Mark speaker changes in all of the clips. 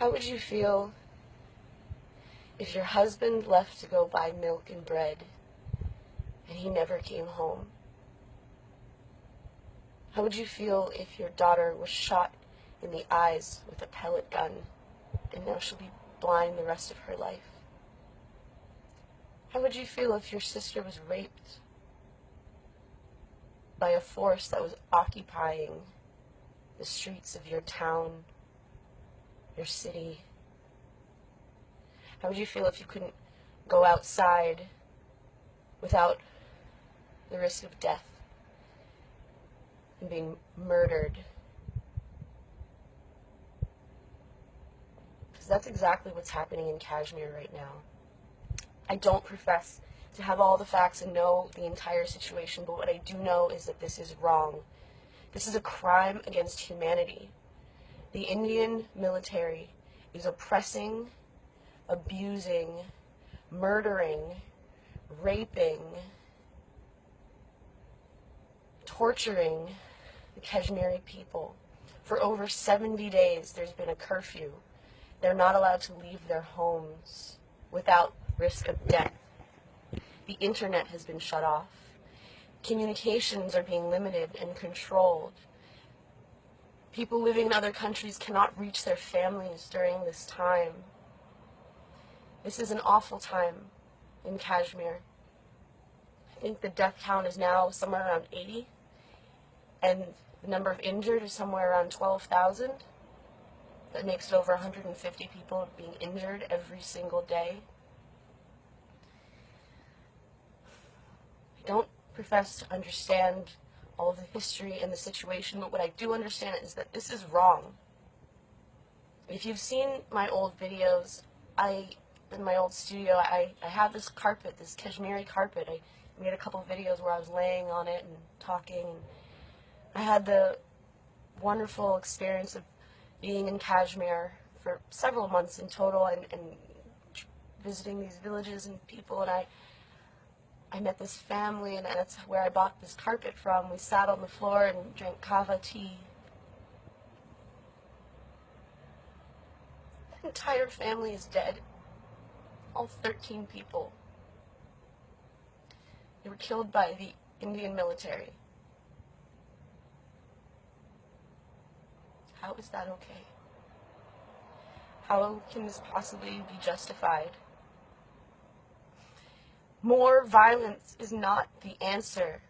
Speaker 1: How would you feel if your husband left to go buy milk and bread and he never came home? How would you feel if your daughter was shot in the eyes with a pellet gun and now she'll be blind the rest of her life? How would you feel if your sister was raped by a force that was occupying the streets of your town, your city? How would you feel if you couldn't go outside without the risk of death and being murdered? Because that's exactly what's happening in Kashmir right now. I don't profess to have all the facts and know the entire situation, but what I do know is that this is wrong. This is a crime against humanity. The Indian military is oppressing, abusing, murdering, raping, torturing the Kashmiri people. For over 70 days, there's been a curfew. They're not allowed to leave their homes without risk of death. The internet has been shut off. Communications are being limited and controlled. People living in other countries cannot reach their families during this time. This is an awful time in Kashmir. I think the death count is now somewhere around 80, and the number of injured is somewhere around 12,000. That makes it over 150 people being injured every single day. I don't profess to understand all of the history and the situation, but what I do understand is that this is wrong. If you've seen my old videos, in my old studio, I have this carpet, this Kashmiri carpet. I made a couple of videos where I was laying on it and talking, and I had the wonderful experience of being in Kashmir for several months in total, and visiting these villages and people, and I met this family, and that's where I bought this carpet from. We sat on the floor and drank kava tea. The entire family is dead. All 13 people. They were killed by the Indian military. How is that okay? How can this possibly be justified? More violence is not the answer.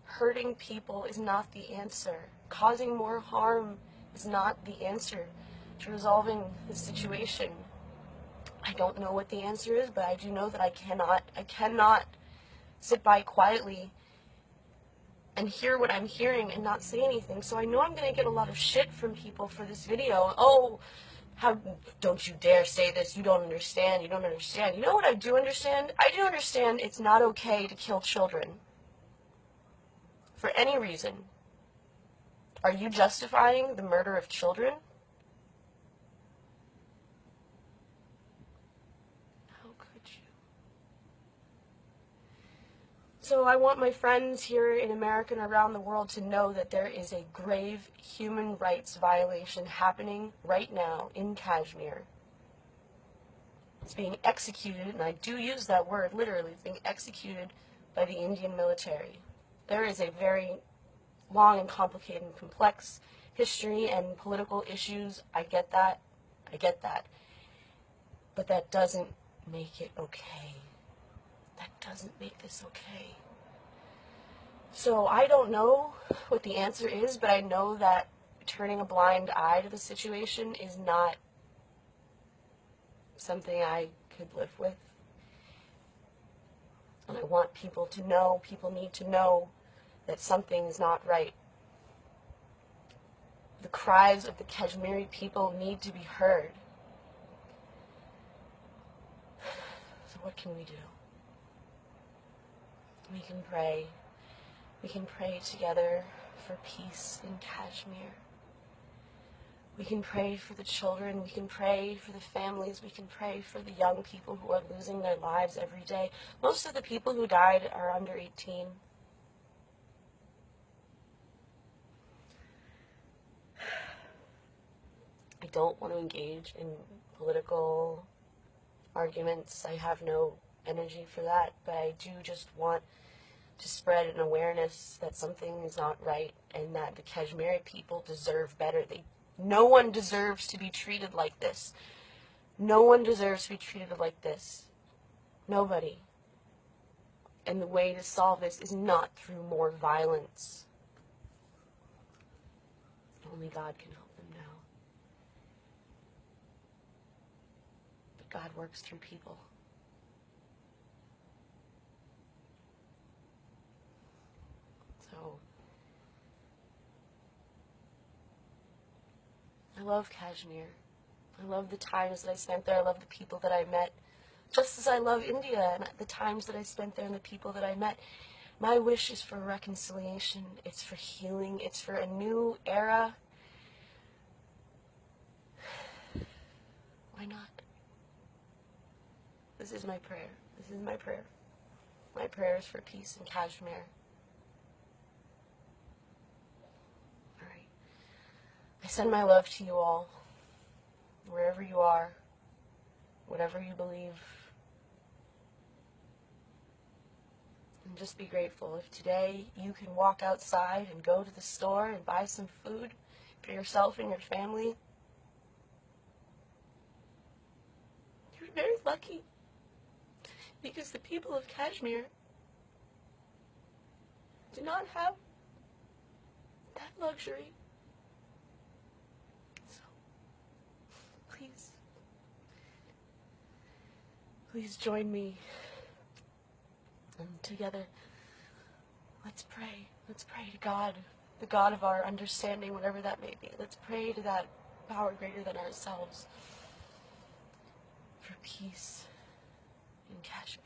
Speaker 1: Hurting people is not the answer. Causing more harm is not the answer to resolving the situation. I don't know what the answer is, but I do know that I cannot sit by quietly and hear what I'm hearing and not say anything. So I know I'm going to get a lot of shit from people for this video. Oh, how don't you dare say this? You don't understand. You don't understand. You know what I do understand? I do understand it's not okay to kill children for any reason. Are you justifying the murder of children? How could you? So I want my friends here in America and around the world to know that there is a grave human rights violation happening right now in Kashmir. It's being executed, and I do use that word literally, it's being executed by the Indian military. There is a very long and complicated and complex history and political issues. I get that. But that doesn't make it okay. That doesn't make this okay. So I don't know what the answer is, but I know that turning a blind eye to the situation is not something I could live with. And I want people to know, people need to know that something's not right. The cries of the Kashmiri people need to be heard. So what can we do? We can pray. We can pray together for peace in Kashmir. We can pray for the children. We can pray for the families. We can pray for the young people who are losing their lives every day. Most of the people who died are under 18. I don't want to engage in political arguments. I have no energy for that, but I do just want to spread an awareness that something is not right and that the Kashmiri people deserve better. No one deserves to be treated like this. No one deserves to be treated like this. Nobody. And the way to solve this is not through more violence. Only God can help them now. But God works through people. So, I love Kashmir. I love the times that I spent there. I love the people that I met. Just as I love India and the times that I spent there and the people that I met. My wish is for reconciliation. It's for healing. It's for a new era. Why not? This is my prayer. This is my prayer. My prayer is for peace in Kashmir. All right. I send my love to you all, wherever you are, whatever you believe. And just be grateful. If today you can walk outside and go to the store and buy some food for yourself and your family, you're very lucky. Because the people of Kashmir do not have that luxury. So, please join me. And together, let's pray. Let's pray to God, the God of our understanding, whatever that may be. Let's pray to that power greater than ourselves for peace in Kashmir.